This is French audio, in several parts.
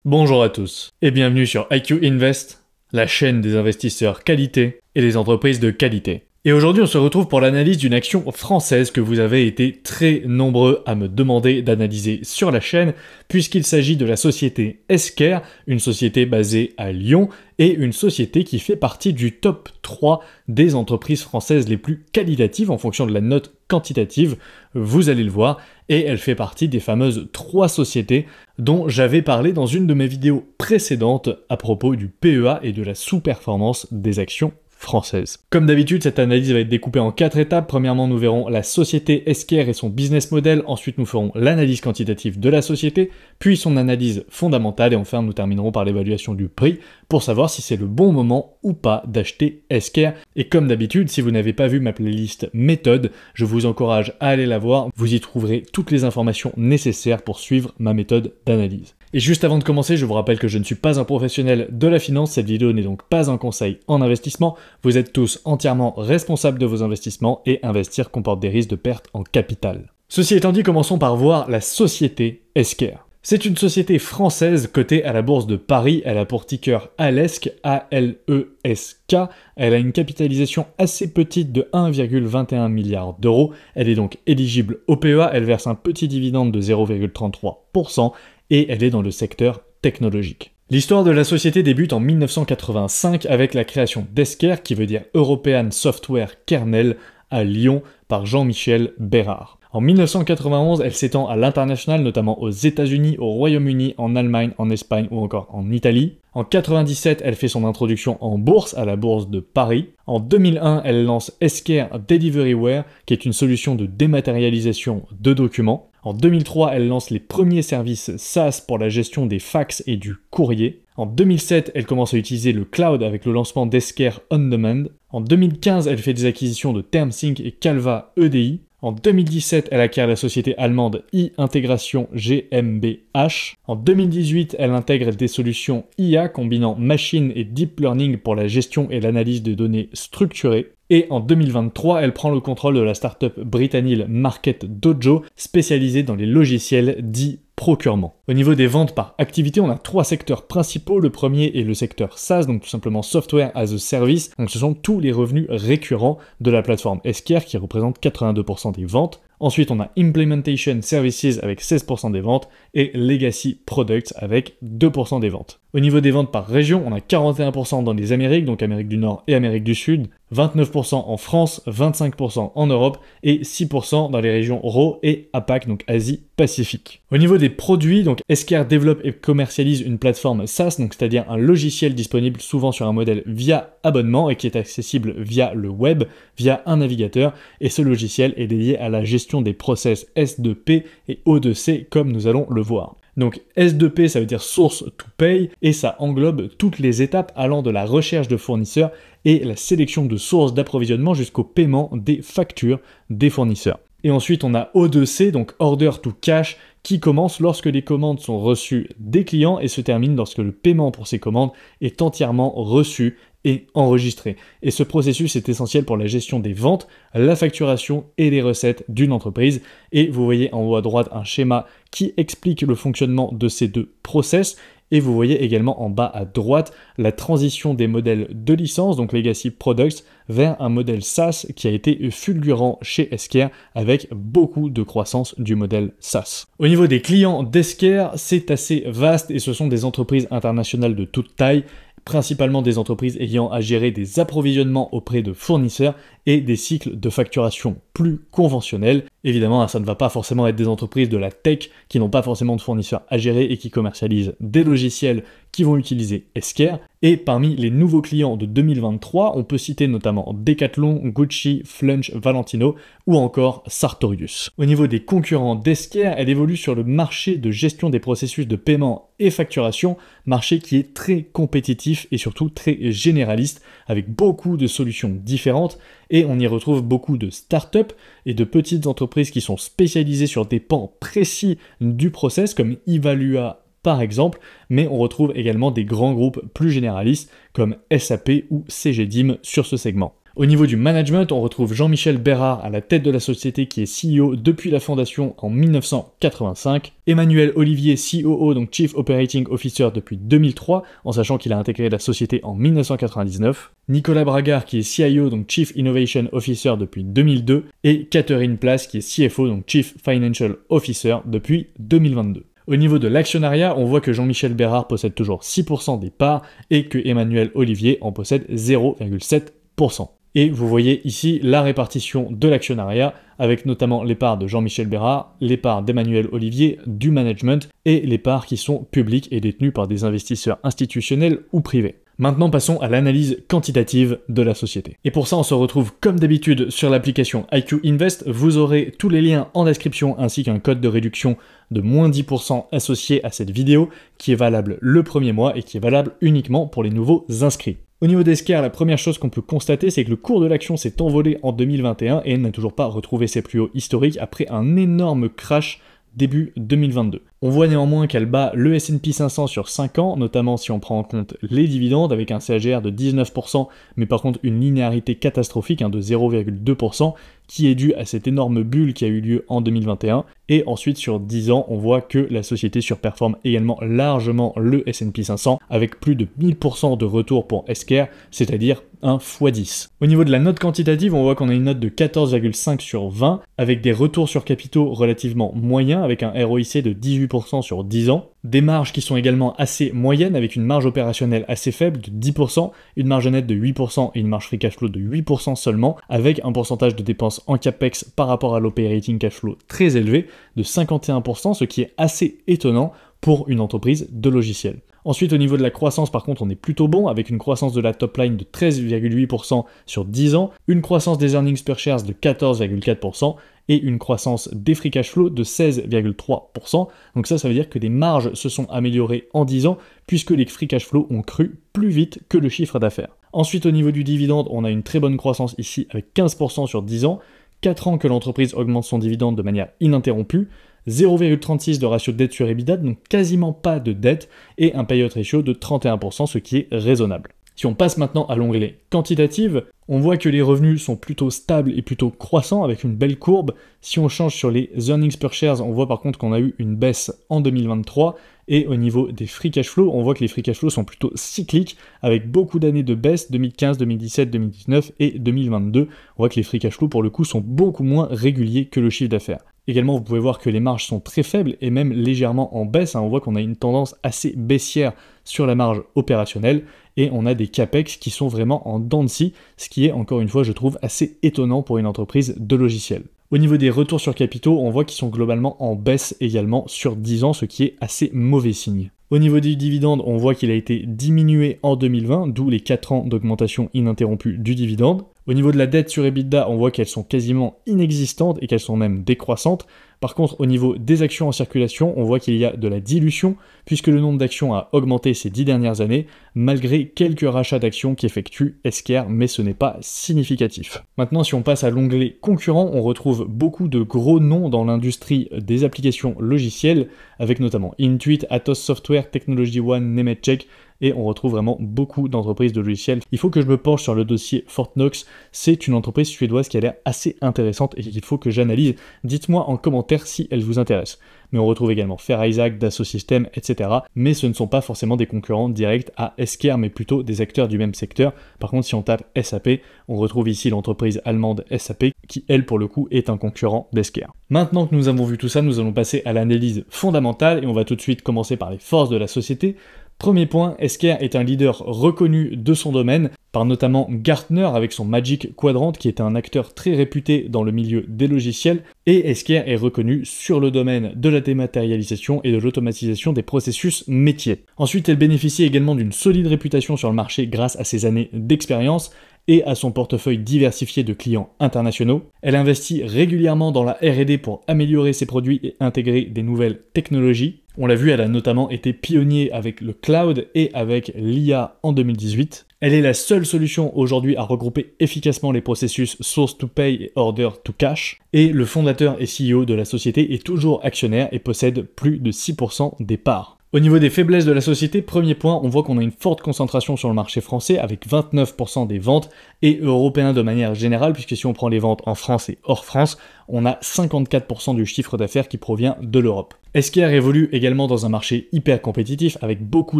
Bonjour à tous et bienvenue sur IQ Invest, la chaîne des investisseurs qualité et des entreprises de qualité. Et aujourd'hui on se retrouve pour l'analyse d'une action française que vous avez été très nombreux à me demander d'analyser sur la chaîne, puisqu'il s'agit de la société Esker, une société basée à Lyon et une société qui fait partie du top 3 des entreprises françaises les plus qualitatives en fonction de la note quantitative, vous allez le voir, et elle fait partie des fameuses 3 sociétés dont j'avais parlé dans une de mes vidéos précédentes à propos du PEA et de la sous-performance des actions françaises. Comme d'habitude, cette analyse va être découpée en 4 étapes. Premièrement, nous verrons la société Esker et son business model. Ensuite, nous ferons l'analyse quantitative de la société, puis son analyse fondamentale, et enfin, nous terminerons par l'évaluation du prix pour savoir si c'est le bon moment ou pas d'acheter Esker. Et comme d'habitude, si vous n'avez pas vu ma playlist méthode, je vous encourage à aller la voir. Vous y trouverez toutes les informations nécessaires pour suivre ma méthode d'analyse. Et juste avant de commencer, je vous rappelle que je ne suis pas un professionnel de la finance, cette vidéo n'est donc pas un conseil en investissement, vous êtes tous entièrement responsables de vos investissements et investir comporte des risques de perte en capital. Ceci étant dit, commençons par voir la société Esker. C'est une société française cotée à la bourse de Paris, elle a pour ticker ALESK, A-L-E-S-K, elle a une capitalisation assez petite de 1,21 milliard d'euros, elle est donc éligible au PEA, elle verse un petit dividende de 0,33%, et elle est dans le secteur technologique. L'histoire de la société débute en 1985 avec la création d'Esker, qui veut dire European Software Kernel, à Lyon, par Jean-Michel Bérard. En 1991, elle s'étend à l'international, notamment aux États-Unis, au Royaume-Uni, en Allemagne, en Espagne ou encore en Italie. En 1997, elle fait son introduction en bourse, à la bourse de Paris. En 2001, elle lance Esker Deliveryware, qui est une solution de dématérialisation de documents. En 2003, elle lance les premiers services SaaS pour la gestion des fax et du courrier. En 2007, elle commence à utiliser le cloud avec le lancement d'Esker On Demand. En 2015, elle fait des acquisitions de TermSync et Calva EDI. En 2017, elle acquiert la société allemande e-Intégration GmbH. En 2018, elle intègre des solutions IA combinant machine et deep learning pour la gestion et l'analyse de données structurées. Et en 2023, elle prend le contrôle de la startup britannique Market Dojo, spécialisée dans les logiciels dits procurement. Au niveau des ventes par activité, on a 3 secteurs principaux. Le premier est le secteur SaaS, donc tout simplement Software as a Service. Donc ce sont tous les revenus récurrents de la plateforme Esker qui représente 82% des ventes. Ensuite, on a Implementation Services avec 16% des ventes et Legacy Products avec 2% des ventes. Au niveau des ventes par région, on a 41% dans les Amériques, donc Amérique du Nord et Amérique du Sud, 29% en France, 25% en Europe et 6% dans les régions RAW et APAC, donc Asie-Pacifique. Au niveau des produits, donc Esker développe et commercialise une plateforme SaaS, donc c'est-à-dire un logiciel disponible souvent sur un modèle via abonnement et qui est accessible via le web, via un navigateur, et ce logiciel est dédié à la gestion des process S2P et O2C comme nous allons le voir. Donc S2P, ça veut dire Source to Pay, et ça englobe toutes les étapes allant de la recherche de fournisseurs et la sélection de sources d'approvisionnement jusqu'au paiement des factures des fournisseurs. Et ensuite, on a O2C, donc Order to Cash, qui commence lorsque les commandes sont reçues des clients et se termine lorsque le paiement pour ces commandes est entièrement reçu et enregistré. Et ce processus est essentiel pour la gestion des ventes, la facturation et les recettes d'une entreprise. Et vous voyez en haut à droite un schéma qui explique le fonctionnement de ces 2 process. Et vous voyez également en bas à droite la transition des modèles de licence, donc Legacy Products, vers un modèle SaaS qui a été fulgurant chez Esker avec beaucoup de croissance du modèle SaaS. Au niveau des clients d'Esker, c'est assez vaste et ce sont des entreprises internationales de toute taille, principalement des entreprises ayant à gérer des approvisionnements auprès de fournisseurs et des cycles de facturation plus conventionnels. Évidemment, ça ne va pas forcément être des entreprises de la tech qui n'ont pas forcément de fournisseurs à gérer et qui commercialisent des logiciels qui vont utiliser Esker. Et parmi les nouveaux clients de 2023, on peut citer notamment Decathlon, Gucci, Flunch, Valentino ou encore Sartorius. Au niveau des concurrents d'Esker, elle évolue sur le marché de gestion des processus de paiement et facturation, marché qui est très compétitif et surtout très généraliste avec beaucoup de solutions différentes. Et on y retrouve beaucoup de startups et de petites entreprises qui sont spécialisées sur des pans précis du process comme Evalua par exemple, mais on retrouve également des grands groupes plus généralistes comme SAP ou CGDIM sur ce segment. Au niveau du management, on retrouve Jean-Michel Bérard à la tête de la société qui est CEO depuis la fondation en 1985, Emmanuel Olivier, COO, donc Chief Operating Officer depuis 2003, en sachant qu'il a intégré la société en 1999, Nicolas Bragard qui est CIO, donc Chief Innovation Officer depuis 2002, et Catherine Place qui est CFO, donc Chief Financial Officer depuis 2022. Au niveau de l'actionnariat, on voit que Jean-Michel Bérard possède toujours 6% des parts et que Emmanuel Olivier en possède 0,7%. Et vous voyez ici la répartition de l'actionnariat avec notamment les parts de Jean-Michel Bérard, les parts d'Emmanuel Olivier, du management et les parts qui sont publiques et détenues par des investisseurs institutionnels ou privés. Maintenant passons à l'analyse quantitative de la société. Et pour ça on se retrouve comme d'habitude sur l'application IQ Invest, vous aurez tous les liens en description ainsi qu'un code de réduction de moins 10% associé à cette vidéo qui est valable le premier mois et qui est valable uniquement pour les nouveaux inscrits. Au niveau d'Esker, la première chose qu'on peut constater, c'est que le cours de l'action s'est envolé en 2021 et n'a toujours pas retrouvé ses plus hauts historiques après un énorme crash début 2022. On voit néanmoins qu'elle bat le S&P 500 sur 5 ans, notamment si on prend en compte les dividendes, avec un CAGR de 19%, mais par contre une linéarité catastrophique de 0,2%, qui est due à cette énorme bulle qui a eu lieu en 2021, et ensuite sur 10 ans, on voit que la société surperforme également largement le S&P 500, avec plus de 1000% de retour pour Esker, c'est-à-dire un x10. Au niveau de la note quantitative, on voit qu'on a une note de 14,5 sur 20, avec des retours sur capitaux relativement moyens, avec un ROIC de 18% sur 10 ans, des marges qui sont également assez moyennes, avec une marge opérationnelle assez faible de 10%, une marge nette de 8% et une marge free cash flow de 8% seulement, avec un pourcentage de dépenses en capex par rapport à l'operating cash flow très élevé de 51%, ce qui est assez étonnant pour une entreprise de logiciels. Ensuite, au niveau de la croissance, par contre, on est plutôt bon, avec une croissance de la top line de 13,8% sur 10 ans, une croissance des earnings per share de 14,4%, et une croissance des free cash flow de 16,3%. Donc ça veut dire que les marges se sont améliorées en 10 ans, puisque les free cash flow ont cru plus vite que le chiffre d'affaires. Ensuite, au niveau du dividende, on a une très bonne croissance ici, avec 15% sur 10 ans, 4 ans que l'entreprise augmente son dividende de manière ininterrompue, 0,36 de ratio dette sur EBITDA, donc quasiment pas de dette, et un payout ratio de 31%, ce qui est raisonnable. Si on passe maintenant à l'onglet quantitative, on voit que les revenus sont plutôt stables et plutôt croissants avec une belle courbe. Si on change sur les earnings per shares, on voit par contre qu'on a eu une baisse en 2023. Et au niveau des free cash flow, on voit que les free cash flow sont plutôt cycliques avec beaucoup d'années de baisse, 2015, 2017, 2019 et 2022. On voit que les free cash flow pour le coup sont beaucoup moins réguliers que le chiffre d'affaires. Également, vous pouvez voir que les marges sont très faibles et même légèrement en baisse. On voit qu'on a une tendance assez baissière sur la marge opérationnelle et on a des capex qui sont vraiment en dents de scie, ce qui est encore une fois, je trouve, assez étonnant pour une entreprise de logiciels. Au niveau des retours sur capitaux, on voit qu'ils sont globalement en baisse également sur 10 ans, ce qui est assez mauvais signe. Au niveau du dividende, on voit qu'il a été diminué en 2020, d'où les 4 ans d'augmentation ininterrompue du dividende. Au niveau de la dette sur EBITDA, on voit qu'elles sont quasiment inexistantes et qu'elles sont même décroissantes. Par contre, au niveau des actions en circulation, on voit qu'il y a de la dilution, puisque le nombre d'actions a augmenté ces 10 dernières années, malgré quelques rachats d'actions qu'effectue Esker, mais ce n'est pas significatif. Maintenant, si on passe à l'onglet concurrents, on retrouve beaucoup de gros noms dans l'industrie des applications logicielles, avec notamment Intuit, Atos Software, Technology One, Nemetschek, et on retrouve vraiment beaucoup d'entreprises de logiciels. Il faut que je me penche sur le dossier Fortnox, c'est une entreprise suédoise qui a l'air assez intéressante et qu'il faut que j'analyse. Dites-moi en commentaire si elle vous intéresse. Mais on retrouve également Fair Isaac, Dassault Systèmes, etc. Mais ce ne sont pas forcément des concurrents directs à Esker, mais plutôt des acteurs du même secteur. Par contre, si on tape SAP, on retrouve ici l'entreprise allemande SAP, qui elle pour le coup est un concurrent d'Esker. Maintenant que nous avons vu tout ça, nous allons passer à l'analyse fondamentale et on va tout de suite commencer par les forces de la société. Premier point, Esker est un leader reconnu de son domaine, par notamment Gartner avec son Magic Quadrant qui est un acteur très réputé dans le milieu des logiciels, et Esker est reconnu sur le domaine de la dématérialisation et de l'automatisation des processus métiers. Ensuite, elle bénéficie également d'une solide réputation sur le marché grâce à ses années d'expérience et à son portefeuille diversifié de clients internationaux. Elle investit régulièrement dans la R&D pour améliorer ses produits et intégrer des nouvelles technologies. On l'a vu, elle a notamment été pionnier avec le cloud et avec l'IA en 2018. Elle est la seule solution aujourd'hui à regrouper efficacement les processus source to pay et order to cash. Et le fondateur et CEO de la société est toujours actionnaire et possède plus de 6% des parts. Au niveau des faiblesses de la société, premier point, on voit qu'on a une forte concentration sur le marché français avec 29% des ventes et européen de manière générale, puisque si on prend les ventes en France et hors France, on a 54% du chiffre d'affaires qui provient de l'Europe. Esker évolue également dans un marché hyper compétitif avec beaucoup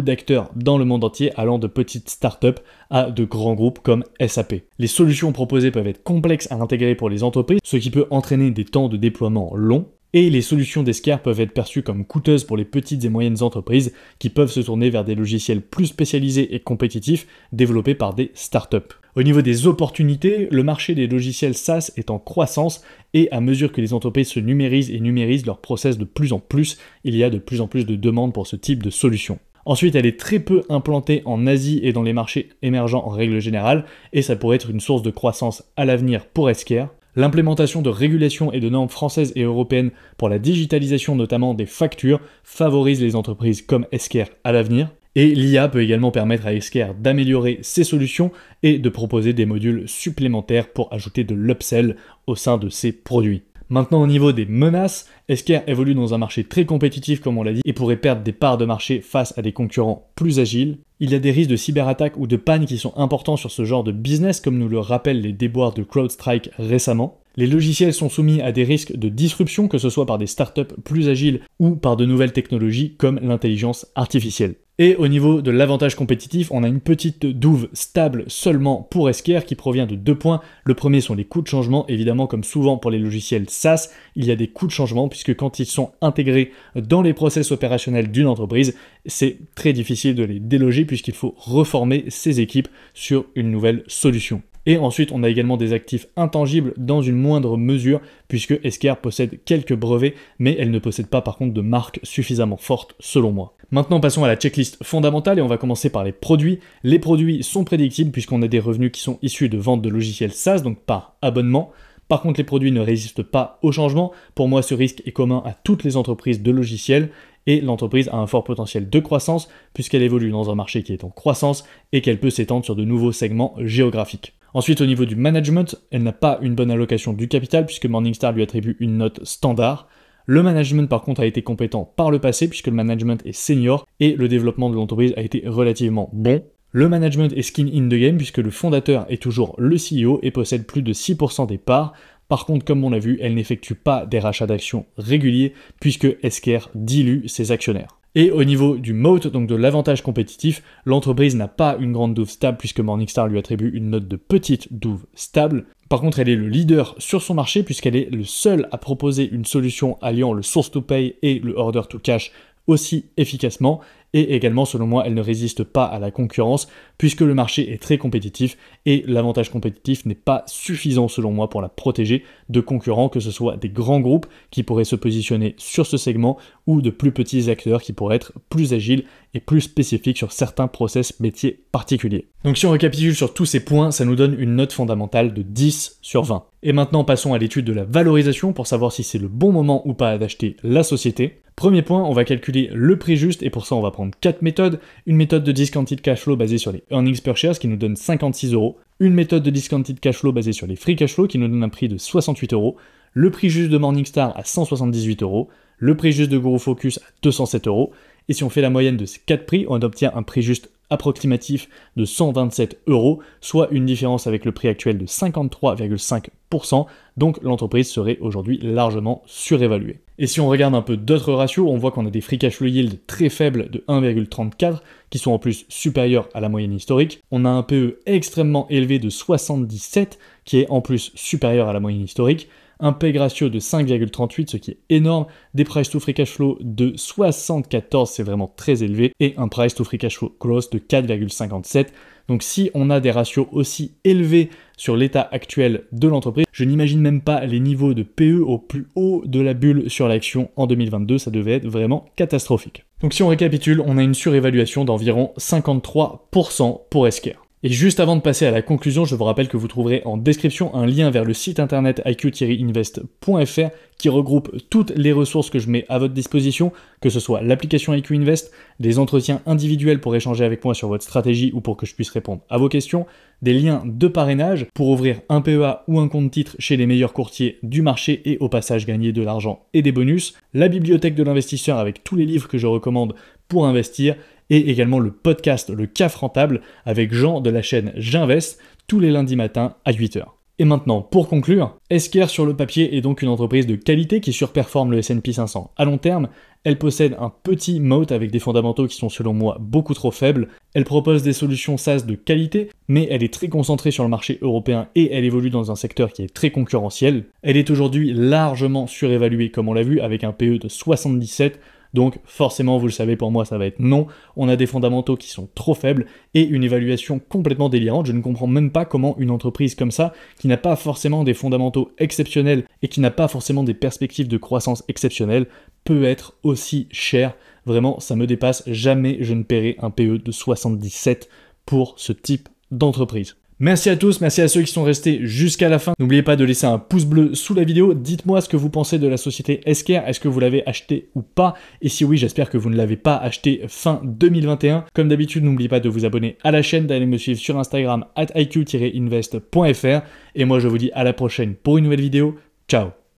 d'acteurs dans le monde entier allant de petites startups à de grands groupes comme SAP. Les solutions proposées peuvent être complexes à intégrer pour les entreprises, ce qui peut entraîner des temps de déploiement longs. Et les solutions d'Esker peuvent être perçues comme coûteuses pour les petites et moyennes entreprises qui peuvent se tourner vers des logiciels plus spécialisés et compétitifs développés par des startups. Au niveau des opportunités, le marché des logiciels SaaS est en croissance et à mesure que les entreprises se numérisent et numérisent leurs process de plus en plus, il y a de plus en plus de demandes pour ce type de solution. Ensuite, elle est très peu implantée en Asie et dans les marchés émergents en règle générale, et ça pourrait être une source de croissance à l'avenir pour Esker. L'implémentation de régulations et de normes françaises et européennes pour la digitalisation notamment des factures favorise les entreprises comme Esker à l'avenir. Et l'IA peut également permettre à Esker d'améliorer ses solutions et de proposer des modules supplémentaires pour ajouter de l'upsell au sein de ses produits. Maintenant au niveau des menaces, Esker évolue dans un marché très compétitif comme on l'a dit et pourrait perdre des parts de marché face à des concurrents plus agiles. Il y a des risques de cyberattaque ou de panne qui sont importants sur ce genre de business comme nous le rappellent les déboires de CrowdStrike récemment. Les logiciels sont soumis à des risques de disruption que ce soit par des startups plus agiles ou par de nouvelles technologies comme l'intelligence artificielle. Et au niveau de l'avantage compétitif, on a une petite douve stable seulement pour Esker qui provient de 2 points. Le premier sont les coûts de changement, évidemment comme souvent pour les logiciels SaaS, il y a des coûts de changement puisque quand ils sont intégrés dans les process opérationnels d'une entreprise, c'est très difficile de les déloger puisqu'il faut reformer ses équipes sur une nouvelle solution. Et ensuite, on a également des actifs intangibles dans une moindre mesure, puisque Esker possède quelques brevets, mais elle ne possède pas par contre de marque suffisamment forte selon moi. Maintenant, passons à la checklist fondamentale et on va commencer par les produits. Les produits sont prédictibles puisqu'on a des revenus qui sont issus de vente de logiciels SaaS, donc par abonnement. Par contre, les produits ne résistent pas au changement. Pour moi, ce risque est commun à toutes les entreprises de logiciels et l'entreprise a un fort potentiel de croissance puisqu'elle évolue dans un marché qui est en croissance et qu'elle peut s'étendre sur de nouveaux segments géographiques. Ensuite, au niveau du management, elle n'a pas une bonne allocation du capital puisque Morningstar lui attribue une note standard. Le management par contre a été compétent par le passé puisque le management est senior et le développement de l'entreprise a été relativement bon. Le management est skin in the game puisque le fondateur est toujours le CEO et possède plus de 6% des parts. Par contre, comme on l'a vu, elle n'effectue pas des rachats d'actions réguliers puisque Esker dilue ses actionnaires. Et au niveau du moat, donc de l'avantage compétitif, l'entreprise n'a pas une grande douve stable puisque Morningstar lui attribue une note de petite douve stable. Par contre, elle est le leader sur son marché puisqu'elle est le seul à proposer une solution alliant le source to pay et le order to cash aussi efficacement. Et également, selon moi, elle ne résiste pas à la concurrence puisque le marché est très compétitif et l'avantage compétitif n'est pas suffisant selon moi pour la protéger de concurrents, que ce soit des grands groupes qui pourraient se positionner sur ce segment ou de plus petits acteurs qui pourraient être plus agiles et plus spécifiques sur certains process métiers particuliers. Donc si on récapitule sur tous ces points, ça nous donne une note fondamentale de 10 sur 20. Et maintenant, passons à l'étude de la valorisation pour savoir si c'est le bon moment ou pas d'acheter la société. Premier point, on va calculer le prix juste et pour ça on va prendre 4 méthodes. Une méthode de discounted cash flow basée sur les earnings per share qui nous donne 56 €. Une méthode de discounted cash flow basée sur les free cash flow qui nous donne un prix de 68 €. Le prix juste de Morningstar à 178 €. Le prix juste de Guru Focus à 207 €. Et si on fait la moyenne de ces 4 prix, on obtient un prix juste approximatif de 127 €, soit une différence avec le prix actuel de 53,5%, donc l'entreprise serait aujourd'hui largement surévaluée. Et si on regarde un peu d'autres ratios, on voit qu'on a des free cash flow yield très faibles de 1,34, qui sont en plus supérieurs à la moyenne historique. On a un PE extrêmement élevé de 77, qui est en plus supérieur à la moyenne historique. Un PEG ratio de 5,38, ce qui est énorme, des price to free cash flow de 74, c'est vraiment très élevé, et un price to free cash flow gross de 4,57. Donc si on a des ratios aussi élevés sur l'état actuel de l'entreprise, je n'imagine même pas les niveaux de PE au plus haut de la bulle sur l'action en 2022, ça devait être vraiment catastrophique. Donc si on récapitule, on a une surévaluation d'environ 53% pour Esker. Et juste avant de passer à la conclusion, je vous rappelle que vous trouverez en description un lien vers le site internet iq-invest.fr qui regroupe toutes les ressources que je mets à votre disposition, que ce soit l'application IQ Invest, des entretiens individuels pour échanger avec moi sur votre stratégie ou pour que je puisse répondre à vos questions, des liens de parrainage pour ouvrir un PEA ou un compte titre chez les meilleurs courtiers du marché et au passage gagner de l'argent et des bonus, la bibliothèque de l'investisseur avec tous les livres que je recommande pour investir, et également le podcast Le CAF Rentable avec Jean de la chaîne J'Invest tous les lundis matins à 8h. Et maintenant, pour conclure, Esker sur le papier est donc une entreprise de qualité qui surperforme le S&P 500 à long terme. Elle possède un petit moat avec des fondamentaux qui sont selon moi beaucoup trop faibles. Elle propose des solutions SaaS de qualité, mais elle est très concentrée sur le marché européen et elle évolue dans un secteur qui est très concurrentiel. Elle est aujourd'hui largement surévaluée comme on l'a vu avec un PE de 77. Donc forcément, vous le savez, pour moi ça va être non. On a des fondamentaux qui sont trop faibles et une évaluation complètement délirante. Je ne comprends même pas comment une entreprise comme ça, qui n'a pas forcément des fondamentaux exceptionnels et qui n'a pas forcément des perspectives de croissance exceptionnelles, peut être aussi chère. Vraiment, ça me dépasse. Jamais je ne paierai un PE de 77 pour ce type d'entreprise. Merci à tous, merci à ceux qui sont restés jusqu'à la fin. N'oubliez pas de laisser un pouce bleu sous la vidéo. Dites-moi ce que vous pensez de la société Esker. Est-ce que vous l'avez acheté ou pas? Et si oui, j'espère que vous ne l'avez pas acheté fin 2021. Comme d'habitude, n'oubliez pas de vous abonner à la chaîne, d'aller me suivre sur Instagram @iq-invest.fr. Et moi, je vous dis à la prochaine pour une nouvelle vidéo. Ciao!